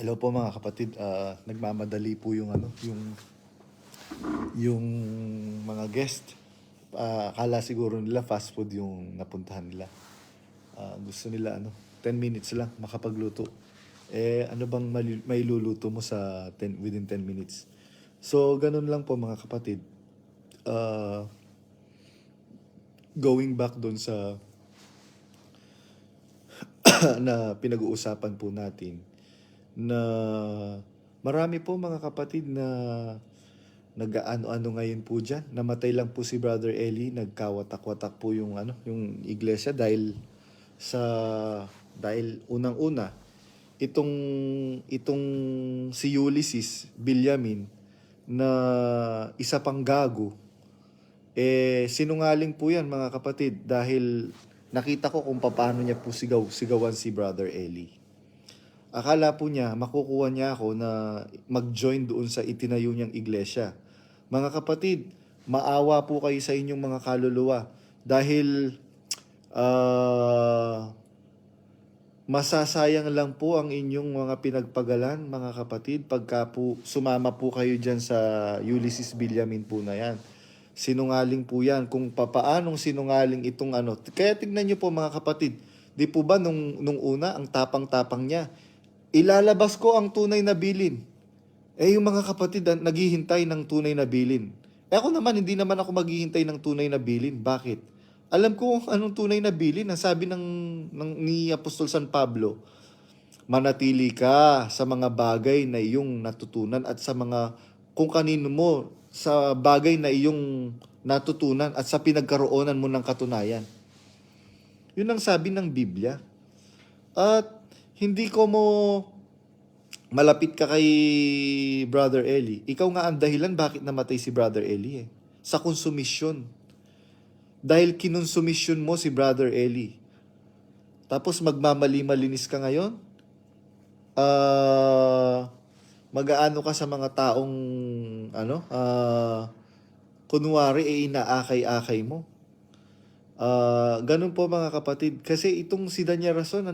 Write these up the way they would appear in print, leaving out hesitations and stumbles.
Hello po mga kapatid. Nagmamadali po yung yung mga guest. Akala siguro nila fast food yung napuntahan nila. Gusto nila 10 minutes lang makapagluto. Ano bang may luluto mo sa within 10 minutes? So, ganun lang po mga kapatid. Uh, Going back doon sa na pinag-uusapan po natin na marami po mga kapatid na nag-ano-ano ngayon po diyan. Namatay lang po si Brother Eli, nagkawatak-watak po yung yung iglesia sa dahil unang-una itong itong si Ulysses Villamin na isa pang gago, sinungaling po yan mga kapatid dahil nakita ko kung paano niya po sigawan si Brother Eli. Akala po niya, makukuha niya ako na mag-join doon sa itinayo niyang iglesia. Mga kapatid, maawa po kayo sa inyong mga kaluluwa dahil masasayang lang po ang inyong mga pinagpagalan, mga kapatid, pagka po sumama po kayo dyan sa Ulysses Villamin po na yan. Sinungaling po yan. Kung papaanong sinungaling itong Kaya tignan nyo po mga kapatid, di po ba nung una, ang tapang-tapang niya, ilalabas ko ang tunay na bilin. Yung mga kapatid, naghihintay ng tunay na bilin. Ako naman, hindi naman ako maghihintay ng tunay na bilin. Bakit? Alam ko anong tunay na bilin. Ang sabi ni Apostol San Pablo, manatili ka sa mga bagay na iyong natutunan at sa mga kung kanino mo sa bagay na iyong natutunan at sa pinagkaroonan mo ng katunayan. Yun ang sabi ng Biblia. At hindi ko mo malapit ka kay Brother Eli. Ikaw nga ang dahilan bakit namatay si Brother Eli sa konsumisyon. Dahil kinonsumisyon mo si Brother Eli. Tapos magmamali-malinis ka ngayon? Mag-aano ka sa mga taong kunwari inaakay-akay mo. Ganun po mga kapatid. Kasi itong si Danya Rason,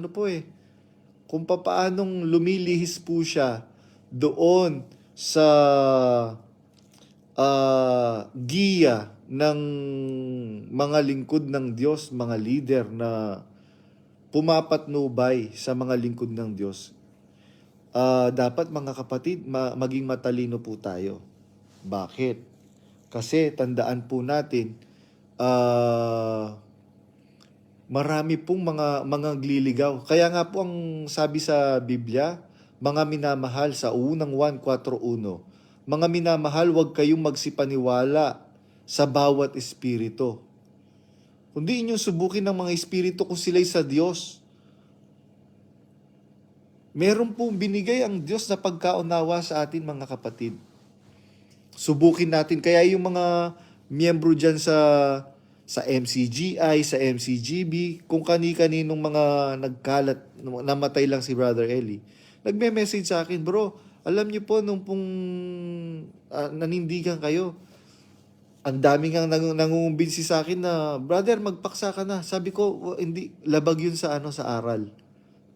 kung papaanong lumilihis po siya doon sa giya ng mga lingkod ng Diyos, mga leader na pumapatnubay sa mga lingkod ng Diyos. Dapat mga kapatid, maging matalino po tayo. Bakit? Kasi tandaan po natin, marami pong mga gliligaw. Kaya nga po ang sabi sa Biblia, mga minamahal sa unang 1:4:1, mga minamahal, huwag kayong magsipaniwala sa bawat espiritu. Kundi inyong subukin ng mga espiritu kung sila'y sa Diyos. Meron pong binigay ang Diyos na pagkaunawa sa atin mga kapatid. Subukin natin. Kaya yung mga miyembro dyan sa MCGI, sa MCGB, kung kani-kaninong mga nagkalat, namatay lang si Brother Eli, nagme-message sa akin, bro, alam niyo po, nung pong nanindigan kayo, ang daming ang nangungumbinsi sa akin na, brother, magpaksa ka na. Sabi ko, hindi, labag yun sa sa aral.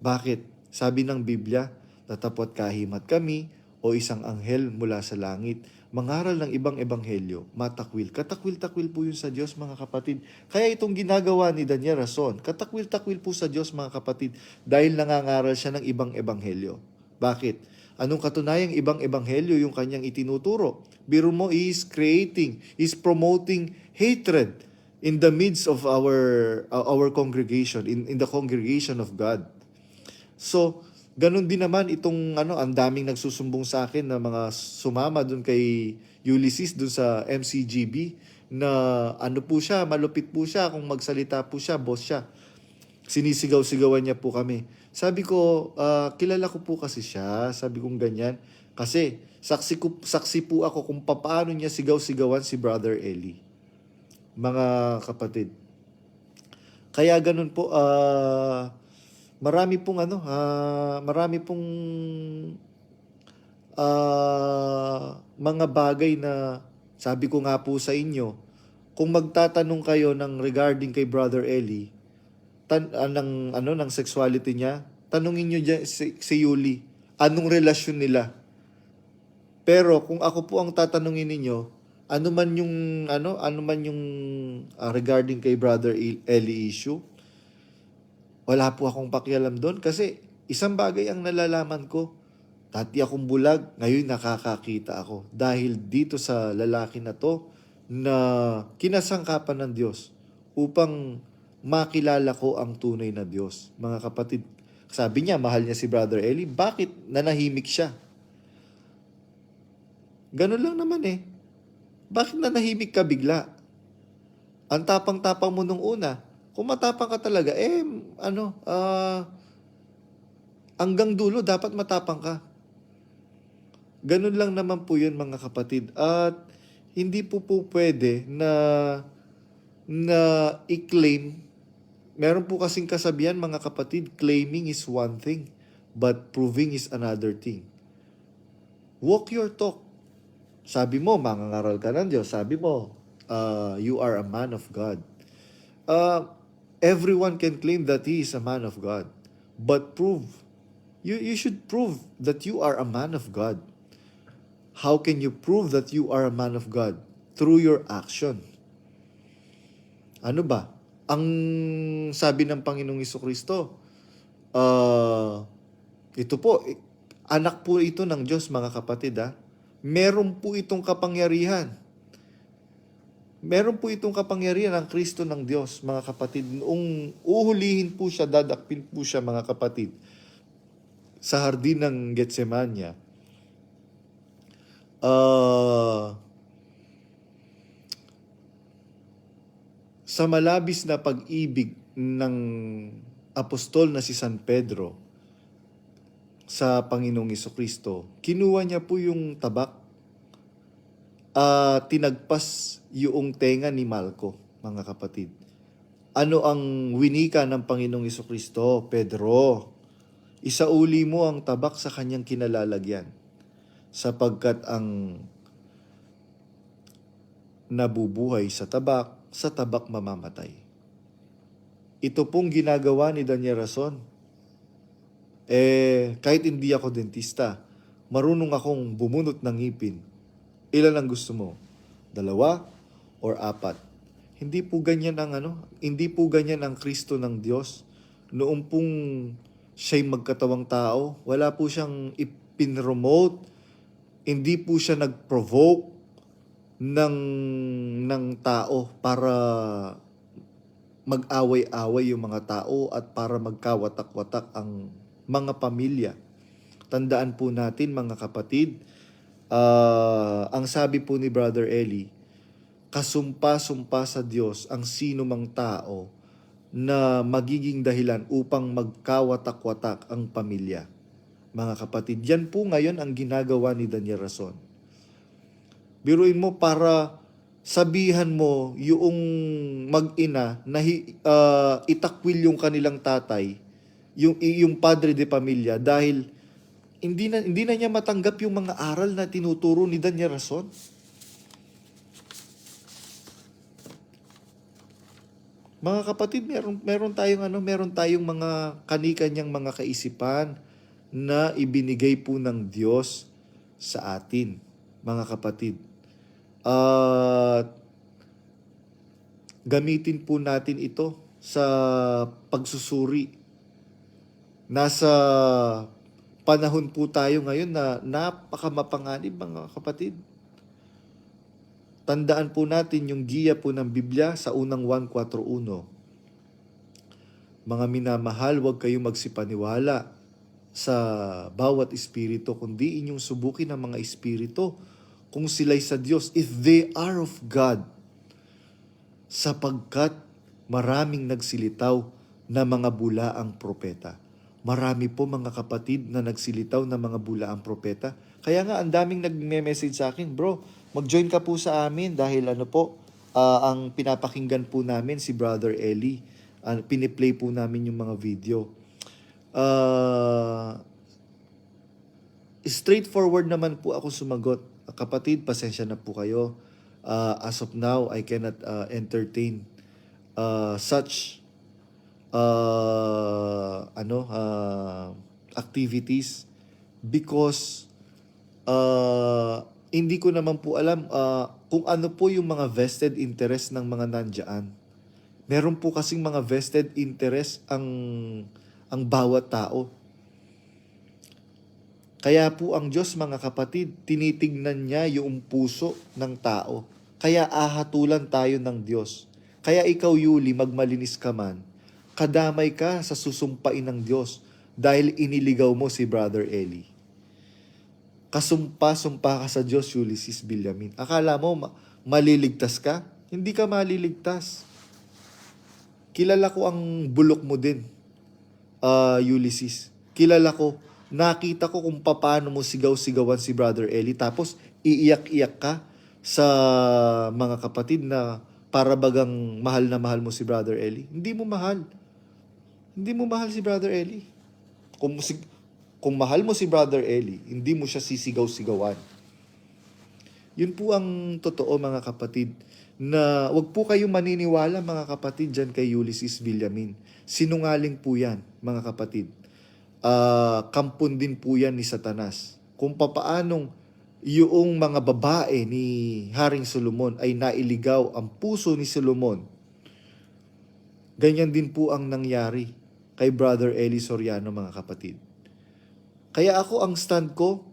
Bakit? Sabi ng Biblia, tatapot kahimat kami o isang anghel mula sa langit. Mangaral ng ibang ebanghelyo, matakwil. Katakwil-takwil po yun sa Diyos, mga kapatid. Kaya itong ginagawa ni Danya Rason, katakwil-takwil po sa Diyos, mga kapatid, dahil nangangaral siya ng ibang ebanghelyo. Bakit? Anong katunayang ibang ebanghelyo yung kanyang itinuturo? Biro mo, is promoting hatred in the midst of our congregation, in the congregation of God. So, ganun din naman itong ang daming nagsusumbong sa akin na mga sumama dun kay Ulysses dun sa MCGB na po siya, malupit po siya, kung magsalita po siya, boss siya. Sinisigaw-sigawan niya po kami. Sabi ko, kilala ko po kasi siya. Sabi kong ganyan. Kasi saksi po ako kung paano niya sigaw-sigawan si Brother Eli. Mga kapatid. Kaya ganun po, marami pong mga bagay na sabi ko nga po sa inyo, kung magtatanong kayo ng regarding kay Brother Eli, ng sexuality niya, tanungin niyo si Yuli. anong relasyon nila. Pero kung ako po ang tatanungin ninyo, ano man yung regarding kay Brother Eli issue, wala po akong pakialam doon kasi isang bagay ang nalalaman ko. Dati akong bulag, ngayon nakakakita ako. Dahil dito sa lalaki na to na kinasangkapan ng Diyos upang makilala ko ang tunay na Diyos. Mga kapatid, sabi niya, mahal niya si Brother Eli. Bakit nanahimik siya? Ganun lang naman eh. Bakit nanahimik ka bigla? Ang tapang-tapang mo nung una. Kung matapang ka talaga, hanggang dulo dapat matapang ka. Ganun lang naman po yun mga kapatid. At hindi po pwede na i-claim. Meron po kasing kasabihan mga kapatid, claiming is one thing, but proving is another thing. Walk your talk. Sabi mo, mangangaral ka ng Diyos. Sabi mo, you are a man of God. Everyone can claim that he is a man of God. But prove. You should prove that you are a man of God. How can you prove that you are a man of God? Through your action. Ano ba? Ang sabi ng Panginoong Jesucristo, ito po, anak po ito ng Diyos mga kapatid ha. Meron po itong kapangyarihan. Meron po itong kapangyarihan ng Kristo ng Diyos mga kapatid. Noong uhulihin po siya, dadakpin po siya mga kapatid sa hardin ng Getsemania. Sa malabis na pag-ibig ng apostol na si San Pedro sa Panginoong Jesucristo, kinuha niya po yung tabak, tinagpas yung tenga ni Malco, mga kapatid. Ano ang winika ng Panginoong Jesucristo? Pedro, isauli mo ang tabak sa kanyang kinalalagyan, sapagkat ang nabubuhay sa tabak mamamatay. Ito pong ginagawa ni Daniel Rason. Kahit hindi ako dentista, marunong akong bumunot ng ngipin. Ilan ang gusto mo? 2 or 4? Hindi po ganyan ang Kristo ng Diyos. Noong pong siya'y magkatawang tao, wala po siyang ipinromote, hindi po siya nag-provoke ng tao para mag-away-away yung mga tao at para magkawatak-watak ang mga pamilya. Tandaan po natin mga kapatid, ang sabi po ni Brother Eli, kasumpa-sumpa sa Diyos ang sino mang tao na magiging dahilan upang magkawatak-watak ang pamilya. Mga kapatid, yan po ngayon ang ginagawa ni Daniel Rason. Biruin mo para sabihan mo yung mag-ina na itakwil yung kanilang tatay, yung padre de pamilya dahil hindi na niya matanggap yung mga aral na tinuturo ni Daniel Rason. Mga kapatid, meron tayong mga kani-kanyang mga kaisipan na ibinigay po ng Diyos sa atin, mga kapatid. Gamitin po natin ito sa pagsusuri. Nasa panahon po tayo ngayon na napakamapanganib mga kapatid. Tandaan po natin yung giya po ng Biblia sa unang 1:4:1. Mga minamahal, huwag kayong magsipaniwala sa bawat espiritu, kundi inyong subukin ang mga espiritu kung sila'y sa Diyos, if they are of God, sapagkat maraming nagsilitaw na mga bulaang propeta. Marami po mga kapatid na nagsilitaw na mga bulaang propeta. Kaya nga ang daming nagme-message sa akin, bro, mag-join ka po sa amin dahil ang pinapakinggan po namin si Brother Eli. Piniplay po namin yung mga video. Straightforward naman po ako sumagot. Kapatid, pasensya na po kayo. As of now, I cannot entertain such activities because hindi ko naman po alam kung ano po yung mga vested interest ng mga nandyan. Meron po kasing mga vested interest ang bawat tao. Kaya po ang Diyos, mga kapatid, tinitignan niya yung puso ng tao. Kaya ahatulan tayo ng Diyos. Kaya ikaw, Yuli, magmalinis ka man, kadamay ka sa susumpain ng Diyos dahil iniligaw mo si Brother Eli. Kasumpa-sumpa ka sa Diyos, Ulysses Villamin. Akala mo maliligtas ka? Hindi ka maliligtas. Kilala ko ang bulok mo din, Ulysses. Kilala ko. Nakita ko kung paano mo sigaw-sigawan si Brother Eli. Tapos iiyak-iyak ka sa mga kapatid na para bagang mahal na mahal mo si Brother Eli. Hindi mo mahal. Hindi mo mahal si Brother Eli. Kung mahal mo si Brother Eli, hindi mo siya sisigaw-sigawan. Yun po ang totoo, mga kapatid, na wag po kayong maniniwala, mga kapatid, dyan kay Ulysses Villamin. Sinungaling po yan, mga kapatid. Kampon din po yan ni Satanas. Kung papaanong yung mga babae ni Haring Solomon ay nailigaw ang puso ni Solomon, ganyan din po ang nangyari kay Brother Eli Soriano, mga kapatid. Kaya ako, ang stand ko,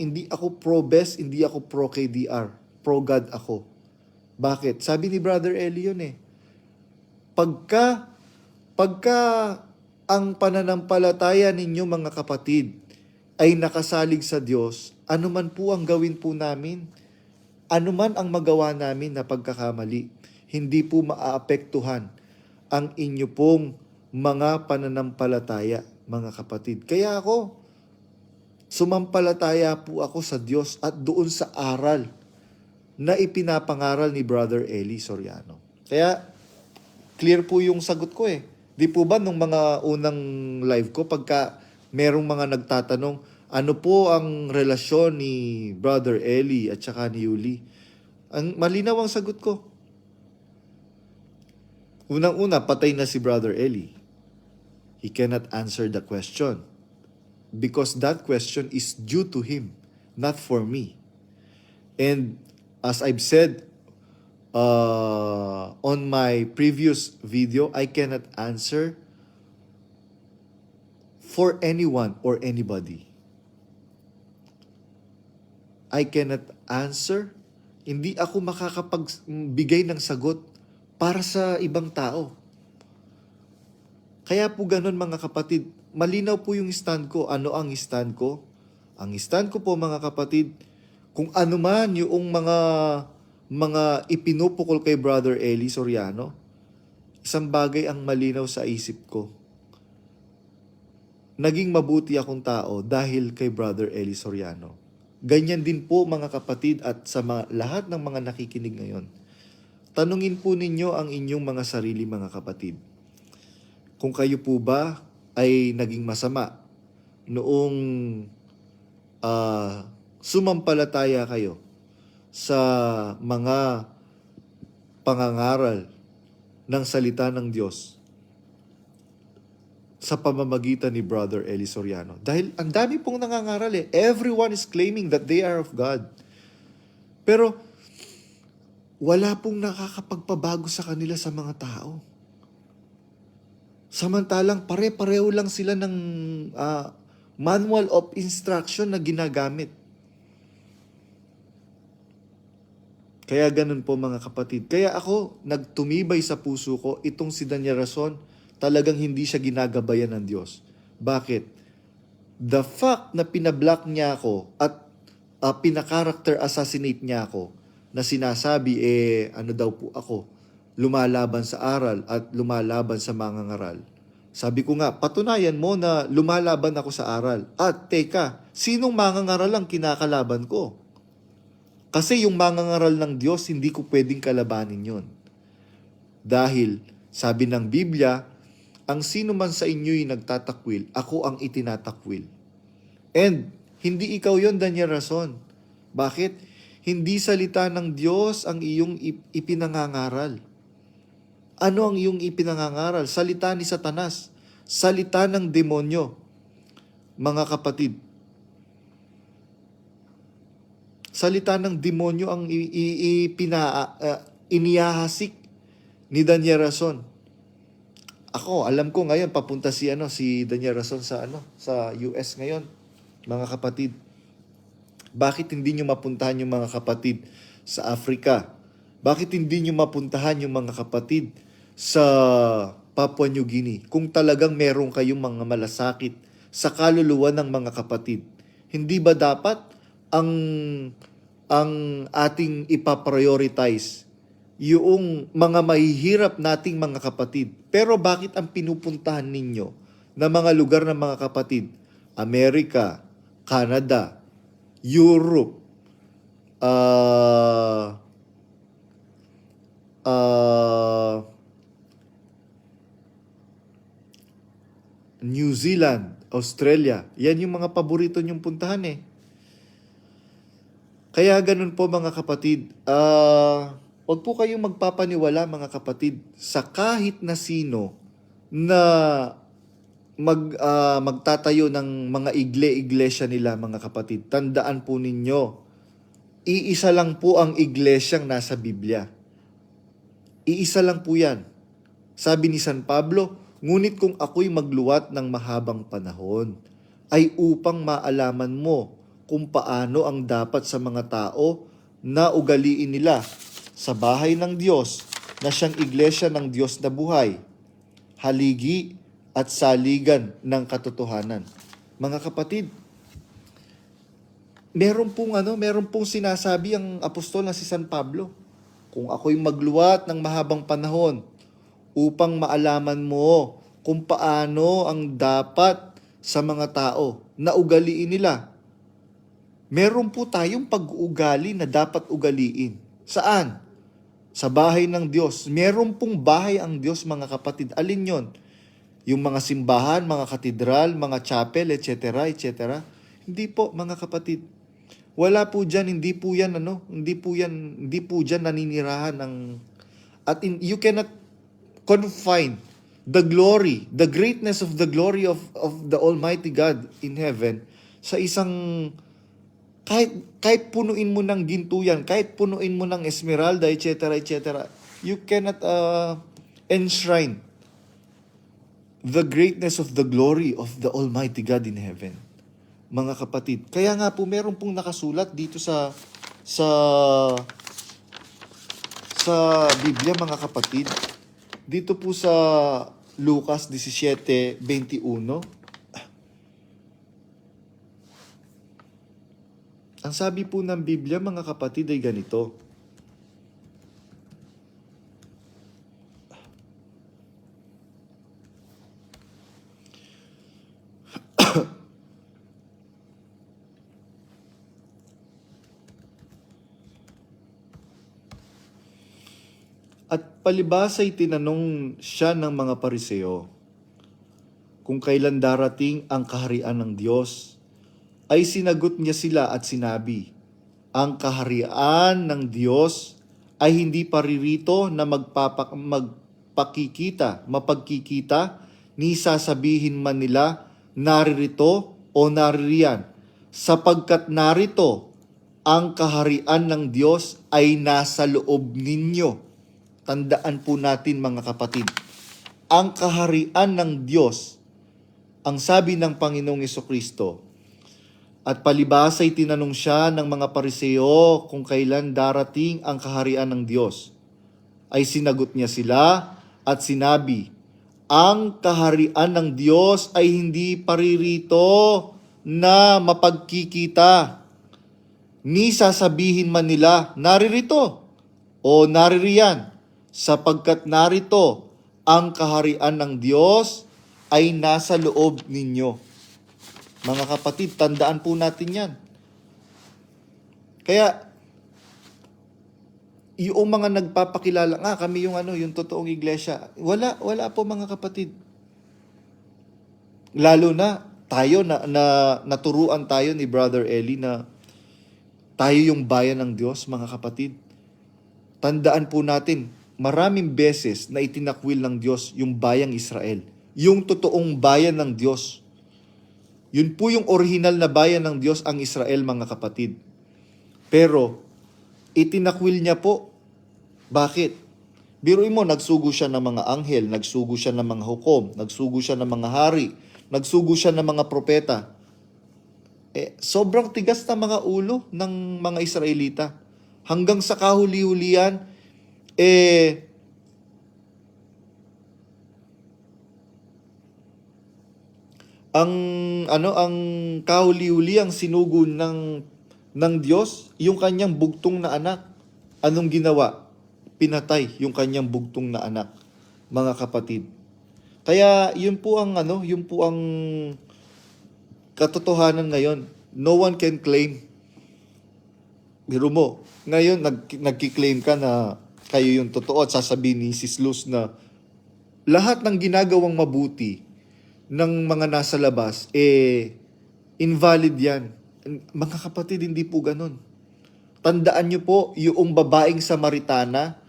hindi ako pro-best, hindi ako pro-KDR. Pro-God ako. Bakit? Sabi ni Brother Eli yun eh. Pagka ang pananampalataya ninyo, mga kapatid, ay nakasalig sa Diyos, anuman po ang gawin po namin, anuman ang magawa namin na pagkakamali, hindi po maaapektuhan ang inyo pong mga pananampalataya, mga kapatid. Kaya ako, sumampalataya po ako sa Diyos at doon sa aral na ipinapangaral ni Brother Eli Soriano. Kaya, clear po yung sagot ko eh. Di po ba nung mga unang live ko, pagka merong mga nagtatanong, ano po ang relasyon ni Brother Eli at saka ni Yuli? Ang malinaw ang sagot ko. Unang-una, patay na si Brother Eli. He cannot answer the question because that question is due to him, not for me. And as I've said on my previous video, I cannot answer for anyone or anybody. I cannot answer. Hindi ako makakapagbigay ng sagot para sa ibang tao. Kaya po ganun, mga kapatid, malinaw po yung stand ko. Ano ang stand ko? Ang stand ko po, mga kapatid, kung ano man yung mga ipinupukol kay Brother Eli Soriano, isang bagay ang malinaw sa isip ko. Naging mabuti akong tao dahil kay Brother Eli Soriano. Ganyan din po, mga kapatid, at sa lahat ng mga nakikinig ngayon. Tanungin po ninyo ang inyong mga sarili, mga kapatid. Kung kayo po ba ay naging masama noong sumampalataya kayo sa mga pangangaral ng salita ng Diyos sa pamamagitan ni Brother Eli Soriano. Dahil ang dami pong nangangaral eh. Everyone is claiming that they are of God. Pero wala pong nakakapagpabago sa kanila sa mga tao. Samantalang pare-pareho lang sila ng manual of instruction na ginagamit. Kaya ganun po, mga kapatid. Kaya ako, nagtumibay sa puso ko, itong si Daniel Rason, talagang hindi siya ginagabayan ng Diyos. Bakit? The fact na pinablock niya ako at pinaka-character assassinate niya ako, na sinasabi, ano daw po ako, lumalaban sa aral at lumalaban sa mangangaral. Sabi ko nga, patunayan mo na lumalaban ako sa aral. At teka, sinong mangangaral ang kinakalaban ko? Kasi yung mangangaral ng Diyos, hindi ko pwedeng kalabanin yon. Dahil, sabi ng Biblia, ang sino man sa inyo'y nagtatakwil, ako ang itinatakwil. And, hindi ikaw yon, Daniel Rason. Bakit? Hindi salita ng Diyos ang iyong ipinangangaral. Ano ang iyong ipinangangaral? Salita ni Satanas. Salita ng demonyo. Mga kapatid, salita ng demonyo ang inihahasik ni Daniel Rason. Ako, alam ko ngayon papunta si Daniel Rason sa US ngayon, mga kapatid. Bakit hindi nyo mapuntahan yung mga kapatid sa Africa? Bakit hindi nyo mapuntahan yung mga kapatid sa Papua New Guinea kung talagang meron kayong mga malasakit sa kaluluwa ng mga kapatid? Hindi ba dapat ang ating ipaprioritize yung mga mahihirap nating mga kapatid? Pero bakit ang pinupuntahan ninyo na mga lugar ng mga kapatid? Amerika, Canada, Europe, New Zealand, Australia. Yan yung mga paborito nyong puntahan eh. Kaya ganun po mga kapatid. Huwag po kayong magpapaniwala mga kapatid sa kahit na sino na magtatayo ng mga iglesia nila mga kapatid. Tandaan po ninyo, iisa lang po ang iglesyang nasa Biblia. Iisa lang po yan. Sabi ni San Pablo, ngunit kung ako'y magluwat ng mahabang panahon, ay upang maalaman mo kung paano ang dapat sa mga tao na ugaliin nila sa bahay ng Diyos na siyang iglesia ng Diyos na buhay, haligi at saligan ng katotohanan. Mga kapatid, meron pong sinasabi ang apostol na si San Pablo. Kung ako'y magluwat ng mahabang panahon upang maalaman mo kung paano ang dapat sa mga tao na ugaliin nila. Meron po tayong pag-uugali na dapat ugaliin. Saan? Sa bahay ng Diyos. Meron pong bahay ang Diyos mga kapatid. Alin yon? Yung mga simbahan, mga katedral, mga chapel, etc., etc. Hindi po, mga kapatid. Wala po diyan, hindi po diyan naninirahan you cannot confine the glory, the greatness of the glory of the Almighty God in heaven sa isang kahit punuin mo ng ginto yan, kahit punuin mo ng esmeralda, etc., etc., you cannot enshrine the greatness of the glory of the Almighty God in heaven. Mga kapatid, kaya nga po meron pong nakasulat dito sa Biblia mga kapatid. Dito po sa Lucas 17:21. Ang sabi po ng Biblia mga kapatid ay ganito. At palibhas ay tinanong siya ng mga Pariseo kung kailan darating ang kaharian ng Diyos. Ay sinagot niya sila at sinabi, ang kaharian ng Diyos ay hindi paririto na mapagkikita, ni sasabihin man nila, naririto o naririyan, sapagkat narito ang kaharian ng Diyos ay nasa loob ninyo. Tandaan po natin mga kapatid, ang kaharian ng Diyos, ang sabi ng Panginoong Jesucristo, at palibhas ay tinanong siya ng mga Pariseo kung kailan darating ang kaharian ng Diyos. Ay sinagot niya sila at sinabi, ang kaharian ng Diyos ay hindi paririto na mapagkikita, ni sasabihin man nila, naririto o naririyan, sapagkat narito ang kaharian ng Diyos ay nasa loob ninyo. Mga kapatid, tandaan po natin yan. Kaya, yung mga nagpapakilala, kami yung totoong iglesia. Wala po mga kapatid. Lalo na, tayo na naturuan tayo ni Brother Eli na tayo yung bayan ng Diyos, mga kapatid. Tandaan po natin, maraming beses na itinakwil ng Diyos yung bayang Israel. Yung totoong bayan ng Diyos. Yun po yung original na bayan ng Diyos, ang Israel, mga kapatid. Pero, itinakwil niya po. Bakit? Biruin mo, nagsugo siya ng mga anghel, nagsugo siya ng mga hukom, nagsugo siya ng mga hari, nagsugo siya ng mga propeta. Sobrang tigas na mga ulo ng mga Israelita. Hanggang sa kahuli-hulian, ang kahuli-huli ang sinugo ng Diyos, yung kanyang bugtong na anak. Anong ginawa? Pinatay yung kanyang bugtong na anak, mga kapatid. Kaya yun po ang katotohanan ngayon. No one can claim. Biro mo, ngayon nagki-claim ka na kayo yung totoo at sasabihin ni Sis Luz na lahat ng ginagawang mabuti ng mga nasa labas, invalid yan. Mga kapatid, hindi po ganun. Tandaan nyo po, yung babaeng Samaritana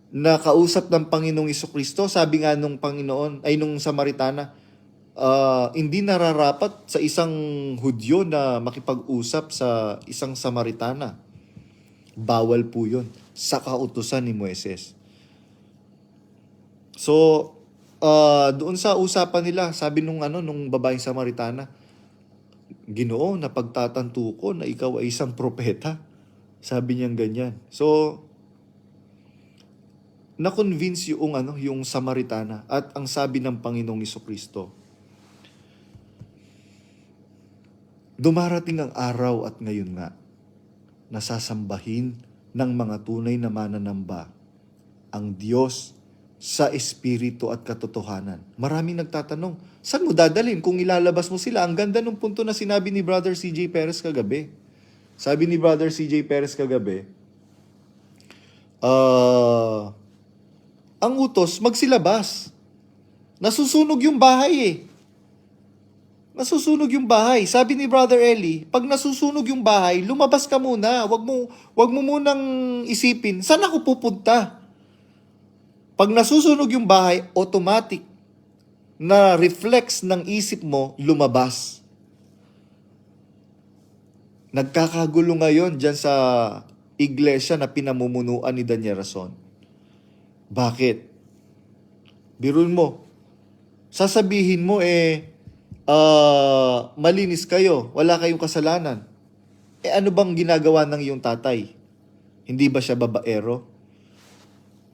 na kausap ng Panginoong Jesucristo, sabi nga nung Samaritana, hindi nararapat sa isang Hudyo na makipag-usap sa isang Samaritana. Bawal po yun sa kautusan ni Moises. So, doon sa usapan nila, sabi nung babaeng Samaritana, Ginoo, napagtatanto ko na ikaw ay isang propeta. Sabi niyang ganyan. So, na-convince yung Samaritana at ang sabi ng Panginoong Jesucristo, dumarating ang araw at ngayon nga, nasasambahin ng mga tunay na mananamba ang Diyos sa espiritu at katotohanan. Maraming nagtatanong, saan mo dadalhin kung ilalabas mo sila? Ang ganda ng punto na sinabi ni Brother CJ Perez kagabi. Sabi ni Brother CJ Perez kagabi, ang utos, magsilabas. Nasusunog yung bahay Nasusunog yung bahay. Sabi ni Brother Eli, pag nasusunog yung bahay, lumabas ka muna. Wag mo munang isipin, saan ako pupunta? Pag nasusunog yung bahay, automatic na reflex ng isip mo, lumabas. Nagkakagulo ngayon dyan sa iglesia na pinamumunuan ni Daniel Rason. Bakit? Biruin mo, sasabihin mo malinis kayo, wala kayong kasalanan. Ano bang ginagawa ng iyong tatay? Hindi ba siya babaero?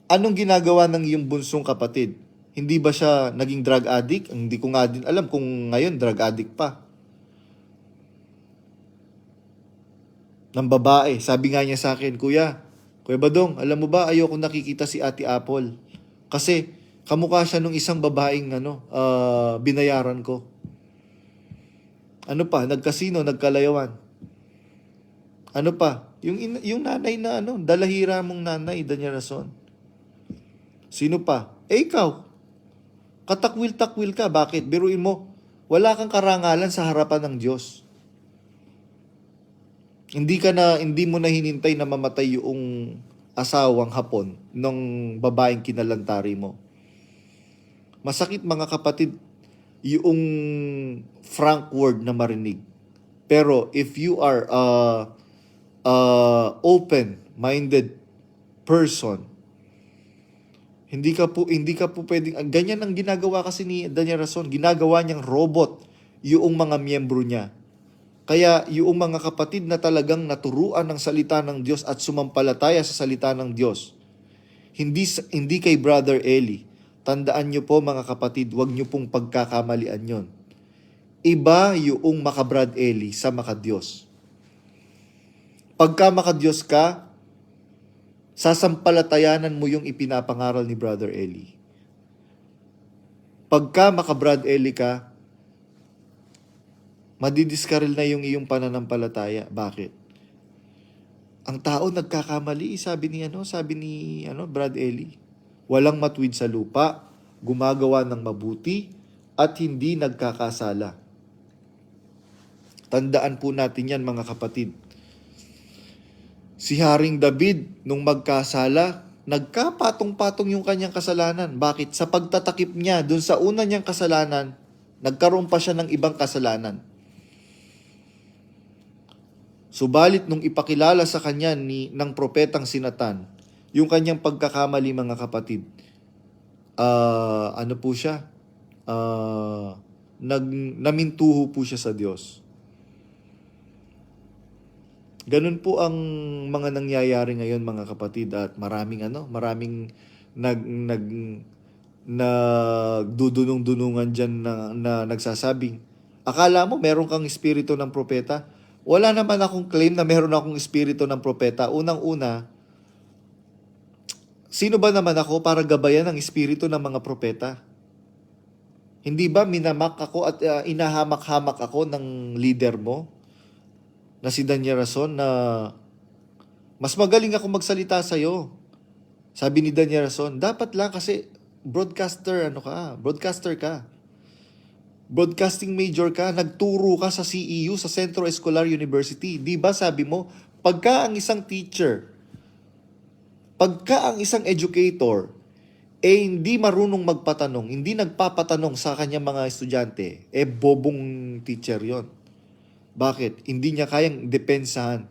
Anong ginagawa ng iyong bunsong kapatid? Hindi ba siya naging drug addict? Hindi ko nga din alam kung ngayon drug addict pa. Ng babae, sabi nga niya sa akin, Kuya Badong, alam mo ba, ayoko nakikita si Ate Apple. Kasi kamukha siya nung isang babaeng binayaran ko. Ano pa, nagkasino, nagkalayawan. Ano pa, yung nanay na dalahira mong nanay, Daniel Rason. Sino pa? Ikaw. Katakwil-takwil ka. Bakit? Biruin mo, wala kang karangalan sa harapan ng Diyos. Hindi mo na hinintay na mamatay yung asawang hapon ng babaeng kinalantari mo. Masakit mga kapatid, yung frank word na marinig. Pero if you are open-minded person, hindi ka po pwedeng, ganyan ang ginagawa kasi ni Daniel Rason, ginagawa niyang robot yung mga miyembro niya. Kaya yung mga kapatid na talagang naturuan ng salita ng Diyos at sumampalataya sa salita ng Diyos, hindi kay Brother Eli, tandaan nyo po mga kapatid, huwag nyo pong pagkakamalian yon. Iba yung maka-Brad Eli sa maka-Diyos. Pagka maka-Diyos ka, sasampalatayanan mo yung ipinapangaral ni Brother Eli. Pagka maka-Brad Eli ka, madidiskaril na yung iyong pananampalataya. Bakit? Ang tao nagkakamali, sabi ni Brad Eli. Walang matuwid sa lupa, gumagawa ng mabuti, at hindi nagkakasala. Tandaan po natin yan mga kapatid. Si Haring David, nung magkasala, nagkapatong-patong yung kanyang kasalanan. Bakit? Sa pagtatakip niya, dun sa una niyang kasalanan, nagkaroon pa siya ng ibang kasalanan. Subalit nung ipakilala sa kanya ng propetang si Nathan, yung kanyang pagkakamali, mga kapatid, ano po siya? Namintuho po siya sa Diyos. Ganun po ang mga nangyayari ngayon, mga kapatid, at maraming nagdudunong-dunungan diyan na nagsasabing, akala mo meron kang espiritu ng propeta? Wala naman akong claim na meron akong espiritu ng propeta. Unang-una, sino ba naman ako para gabayan ang espiritu ng mga propeta? Hindi ba minamak ako at inahamak-hamak ako ng leader mo na si Daniel Rason na mas magaling ako magsalita sa iyo? Sabi ni Daniel Rason, dapat lang kasi broadcaster ka. Broadcasting major ka, nagturo ka sa CEU, sa Centro Escolar University. Di ba sabi mo, pagka ang isang teacher, pagka ang isang educator, hindi marunong magpatanong, hindi nagpapatanong sa kanyang mga estudyante, bobong teacher yon. Bakit? Hindi niya kayang depensahan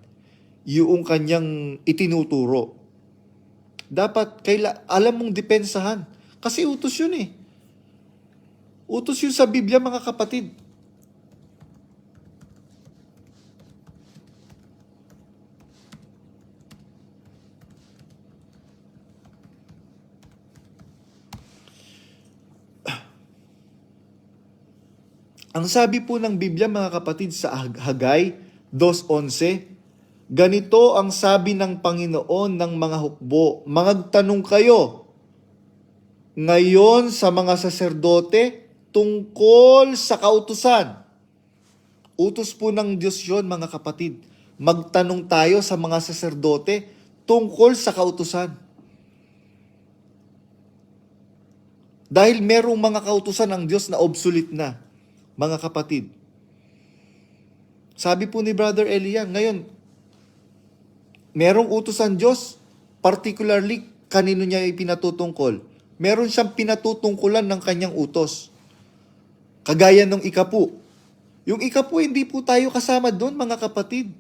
yung kanyang itinuturo. Dapat, alam mong depensahan. Kasi utos yun eh. Utos yun sa Biblia, mga kapatid. Ang sabi po ng Biblia, mga kapatid, sa Hagay 2:11, ganito ang sabi ng Panginoon ng mga hukbo, magtanong kayo ngayon sa mga saserdote tungkol sa kautusan. Utos po ng Diyos yun, mga kapatid. Magtanong tayo sa mga saserdote tungkol sa kautusan. Dahil merong mga kautusan ng Diyos na obsolete na, mga kapatid. Sabi po ni Brother Elian, ngayon, merong utos ang Diyos, particularly kanino niya ipinatutungkol. Meron siyang pinatutungkulan ng kanyang utos. Kagaya ng ikapu. Yung ikapu, hindi po tayo kasama doon, mga kapatid.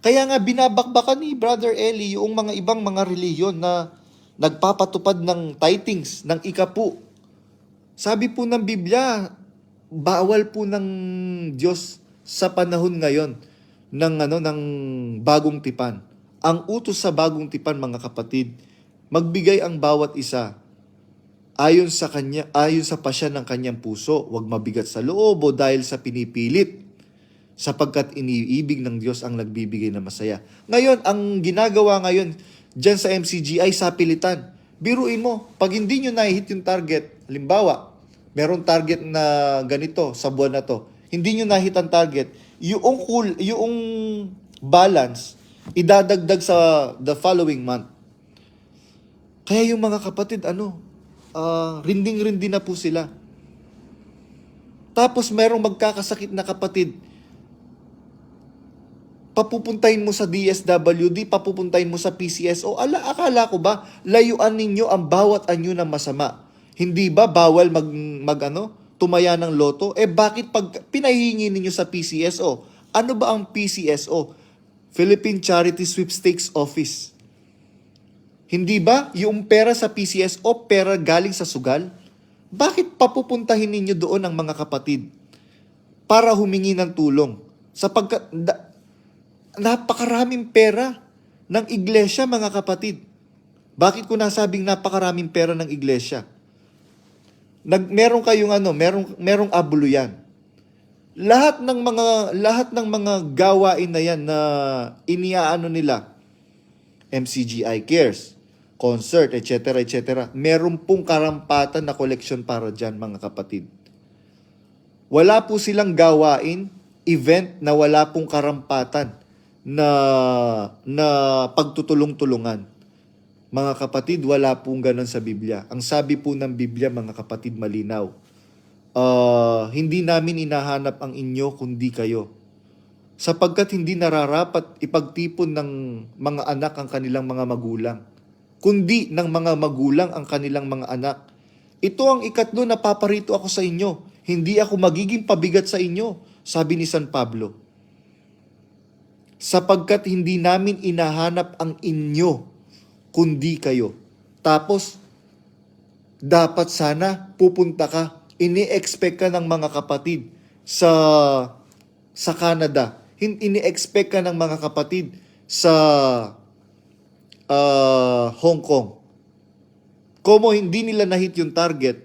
Kaya nga binabakbakan ni Brother Eli yung mga ibang mga reliyon na nagpapatupad ng tithings, ng ikapu. Sabi po ng Biblia, bawal po ng Diyos sa panahon ngayon ng bagong tipan. Ang utos sa bagong tipan, mga kapatid, magbigay ang bawat isa ayon sa pasya ng kanyang puso, huwag mabigat sa loob o dahil sa pinipilit, sapagkat iniibig ng Diyos ang nagbibigay ng masaya. Ngayon, ang ginagawa ngayon dyan sa MCGI, sapilitan. Biruin mo, pag hindi nyo na-hit yung target, halimbawa, meron target na ganito sa buwan na to, hindi nyo na-hit ang target, yung balance, idadagdag sa the following month. Kaya yung mga kapatid, rinding-rindi na po sila. Tapos merong magkakasakit na kapatid, papupuntahin mo sa DSWD, papupuntahin mo sa PCSO. Akala ko ba, layuan ninyo ang bawat anyo ng masama? Hindi ba bawal tumaya ng loto? Bakit pag pinahihingi ninyo sa PCSO? Ano ba ang PCSO? Philippine Charity Sweepstakes Office. Hindi ba yung pera sa PCSO, pera galing sa sugal? Bakit papupuntahin ninyo doon ang mga kapatid para humingi ng tulong? Sapagkat napakaraming pera ng iglesia, mga kapatid. Bakit ko nasabing napakaraming pera ng iglesia? Meron kayong merong abulo yan. Lahat ng mga gawain na yan na iniaano nila, MCGI Cares, concert, etc., etc., meron pong karampatan na koleksyon para dyan, mga kapatid. Wala po silang gawain, event na wala pong karampatan na pagtutulong-tulungan. Mga kapatid, wala pong ganun sa Biblia. Ang sabi po ng Biblia, mga kapatid, malinaw. Hindi namin inahanap ang inyo kundi kayo. Sapagkat hindi nararapat ipagtipon ng mga anak ang kanilang mga magulang, kundi ng mga magulang ang kanilang mga anak. Ito ang ikatlo na paparito ako sa inyo. Hindi ako magiging pabigat sa inyo, sabi ni San Pablo. sapagkat hindi namin inahanap ang inyo, kundi kayo. Tapos, dapat sana pupunta ka. Ini-expect ka ng mga kapatid sa Canada. Ini-expect ka ng mga kapatid sa Hong Kong. Como hindi nila na-hit yung target,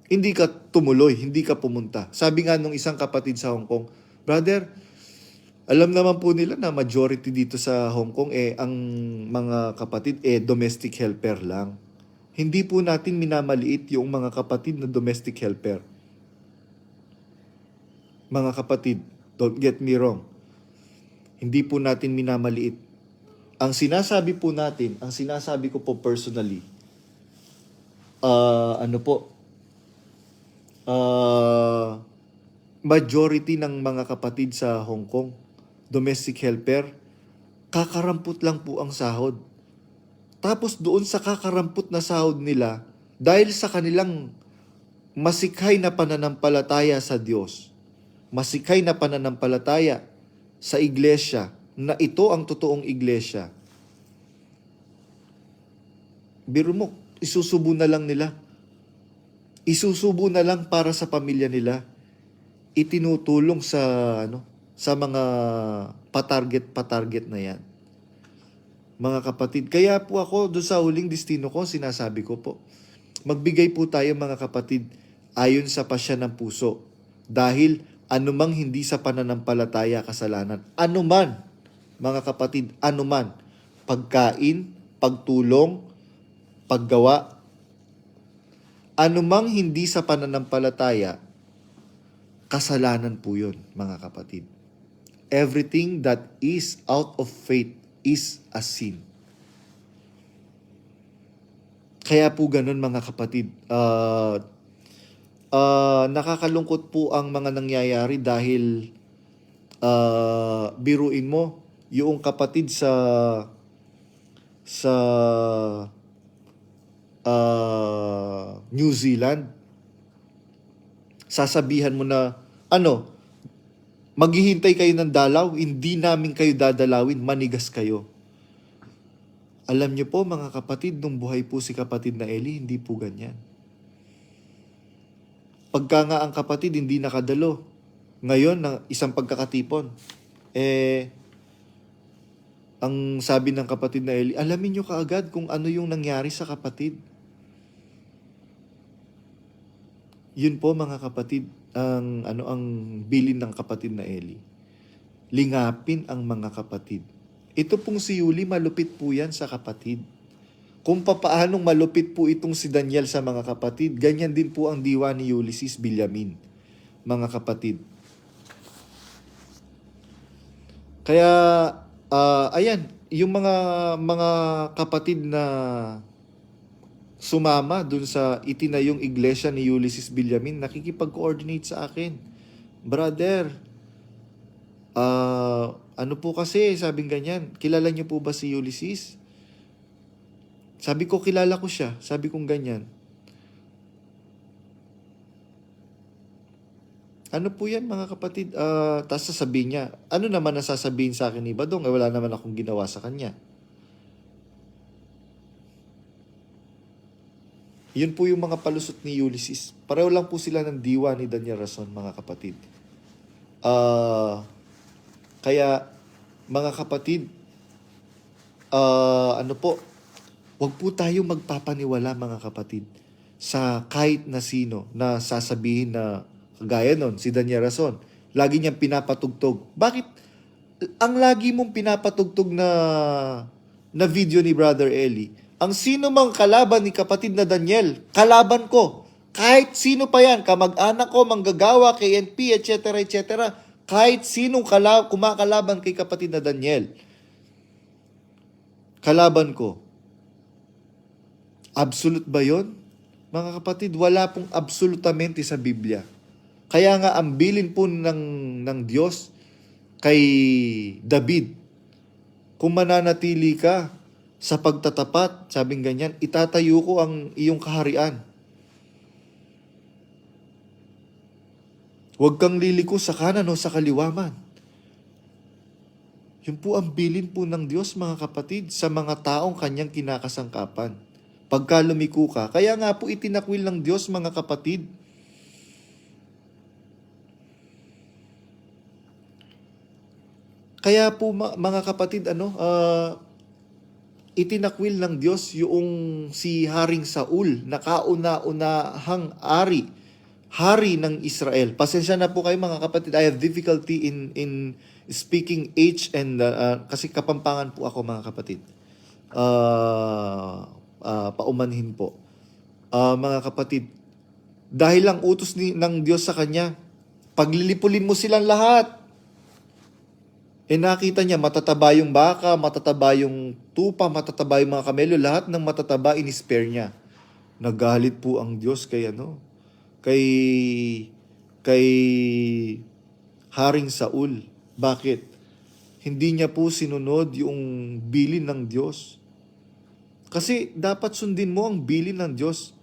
hindi ka tumuloy, hindi ka pumunta. Sabi nga nung isang kapatid sa Hong Kong, brother, alam naman po nila na majority dito sa Hong Kong, ang mga kapatid, domestic helper lang. Hindi po natin minamaliit yung mga kapatid na domestic helper. Mga kapatid, don't get me wrong. Hindi po natin minamaliit. Ang sinasabi po natin, ang sinasabi ko po personally, majority ng mga kapatid sa Hong Kong, domestic helper, kakarampot lang po ang sahod. Tapos doon sa kakarampot na sahod nila, dahil sa kanilang masikhay na pananampalataya sa Diyos, masikhay na pananampalataya sa iglesia, na ito ang totoong iglesia, biro mo, isusubo na lang nila. Isusubo na lang para sa pamilya nila. Itinutulong sa mga patarget na yan. Mga kapatid, kaya po ako doon sa huling destino ko, sinasabi ko po, magbigay po tayo mga kapatid ayon sa pasya ng puso. Dahil anumang hindi sa pananampalataya kasalanan, anuman, mga kapatid, anuman, pagkain, pagtulong, paggawa, anumang hindi sa pananampalataya, kasalanan po yun, mga kapatid. Everything that is out of faith is a sin. Kaya po ganun, mga kapatid. Nakakalungkot po ang mga nangyayari dahil biruin mo, yung kapatid sa New Zealand, sasabihan mo na, maghihintay kayo ng dalaw, hindi namin kayo dadalawin, manigas kayo. Alam niyo po mga kapatid, nung buhay po si kapatid na Eli, hindi po ganyan. Pagka nga ang kapatid hindi nakadalo, ngayon na isang pagkakatipon, ang sabi ng kapatid na Eli, alamin niyo kaagad kung ano yung nangyari sa kapatid. Yun po mga kapatid, ang bilin ng kapatid na Eli. Lingapin ang mga kapatid. Ito pong si Yuli, malupit po yan sa kapatid. Kung papaanong malupit po itong si Daniel sa mga kapatid, ganyan din po ang diwa ni Ulysses Villamin, mga kapatid. Kaya, ayan, yung mga kapatid na sumama dun sa itinayong iglesia ni Ulysses Villamin, nakikipag-coordinate sa akin. Brother, ano po kasi, sabing ganyan, kilala niyo po ba si Ulysses? Sabi ko, kilala ko siya. Sabi kong ganyan. Ano po yan mga kapatid? Tapos sasabihin niya, ano naman nasasabihin sa akin ni Badong? Wala naman akong ginawa sa kanya. Yun po yung mga palusot ni Ulysses. Pareho lang po sila ng diwa ni Daniel Rason, mga kapatid. Kaya, mga kapatid, wag po tayo magpapaniwala, mga kapatid, sa kahit na sino na sasabihin na, kagaya nun, si Daniel Rason, lagi niyang pinapatugtog. Bakit? Ang lagi mong pinapatugtog na video ni Brother Eli, ang sino mang kalaban ni kapatid na Daniel, kalaban ko. Kahit sino pa yan, kamag-anak ko, manggagawa, KNP, etc., etc., kahit sinong kumakalaban kay kapatid na Daniel, kalaban ko. Absolute ba yun? Mga kapatid, wala pong absolutamente sa Biblia. Kaya nga ang bilin po ng Diyos kay David, kung mananatili ka sa pagtatapat, sabing ganyan, itatayo ko ang iyong kaharian. Huwag kang liliko sa kanan o sa kaliwa man. Yun po ang bilin po ng Diyos, mga kapatid, sa mga taong kanyang kinakasangkapan. Pagka lumiko ka, kaya nga po itinakwil ng Diyos, mga kapatid. Kaya po mga kapatid, itinakwil ng Diyos yung si Haring Saul, na kauna-unahang hari ng Israel. Pasensya na po kayo, mga kapatid. I have difficulty in speaking H and kasi Kapampangan po ako, mga kapatid. Paumanhin po. Mga kapatid, dahil lang utos ng Diyos sa kanya, paglilipulin mo silang lahat. Nakita niya, matataba yung baka, matataba yung tupa, matataba yung mga kamelo, lahat ng matataba in-spare niya. Nagalit po ang Diyos kay Haring Saul. Bakit? Hindi niya po sinunod yung bilin ng Diyos. Kasi dapat sundin mo ang bilin ng Diyos.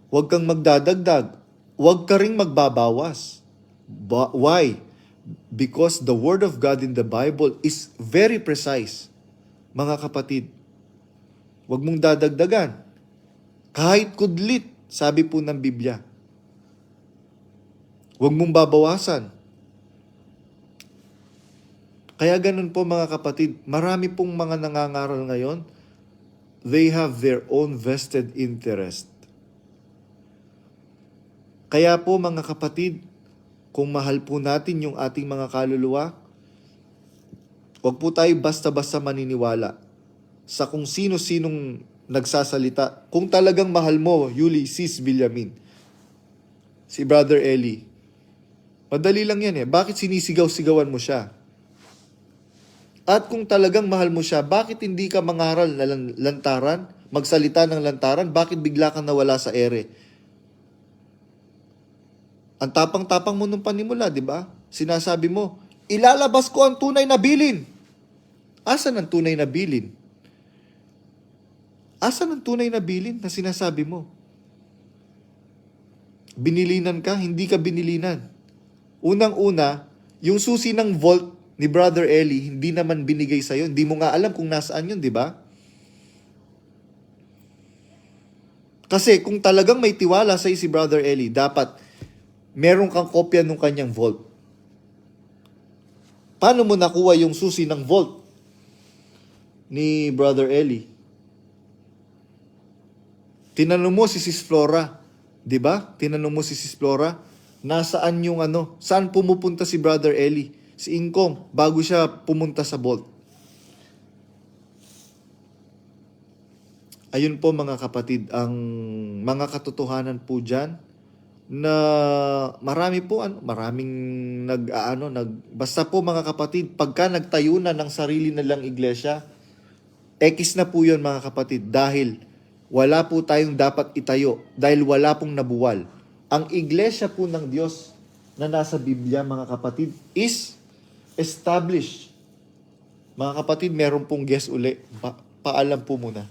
Huwag kang magdadagdag. Huwag ka ring magbabawas. Why? Because the Word of God in the Bible is very precise. Mga kapatid, huwag mong dadagdagan. Kahit kudlit, sabi po ng Biblia. Huwag mong babawasan. Kaya ganun po, mga kapatid, marami pong mga nangangaral ngayon, they have their own vested interest. Kaya po, mga kapatid, kung mahal po natin yung ating mga kaluluwa, huwag po tayo basta-basta maniniwala sa kung sino-sinong nagsasalita. Kung talagang mahal mo, Ulysses Villamin, si Brother Eli, madali lang yan Bakit sinisigaw-sigawan mo siya? At kung talagang mahal mo siya, bakit hindi ka mangaral na lantaran, magsalita ng lantaran? Bakit bigla kang nawala sa ere? Ang tapang-tapang mo nung panimula, di ba? Sinasabi mo, ilalabas ko ang tunay na bilin. Asan ang tunay na bilin? Asan ang tunay na bilin na sinasabi mo? Binilinan ka, hindi ka binilinan. Unang-una, yung susi ng vault ni Brother Eli, hindi naman binigay sa'yo. Hindi mo nga alam kung nasaan yun, di ba? Kasi kung talagang may tiwala sa'yo si Brother Eli, dapat meron kang kopya ng kanyang vault. Paano mo nakuha yung susi ng vault ni Brother Eli? Tinanong mo si Sis Flora, di ba? Tinanong mo si Sis Flora, nasaan yung saan pumupunta si Brother Eli? Si Ingkong, bago siya pumunta sa vault. Ayun po, mga kapatid, ang mga katotohanan po dyan, na maraming basta po, mga kapatid, pagka nagtayo na ng sarili nilang iglesia, X na po yun, mga kapatid, dahil wala po tayong dapat itayo, dahil wala pong nabuwal. Ang iglesia po ng Diyos na nasa Biblia, mga kapatid, is established. Mga kapatid, meron pong guest uli. Paalam po muna.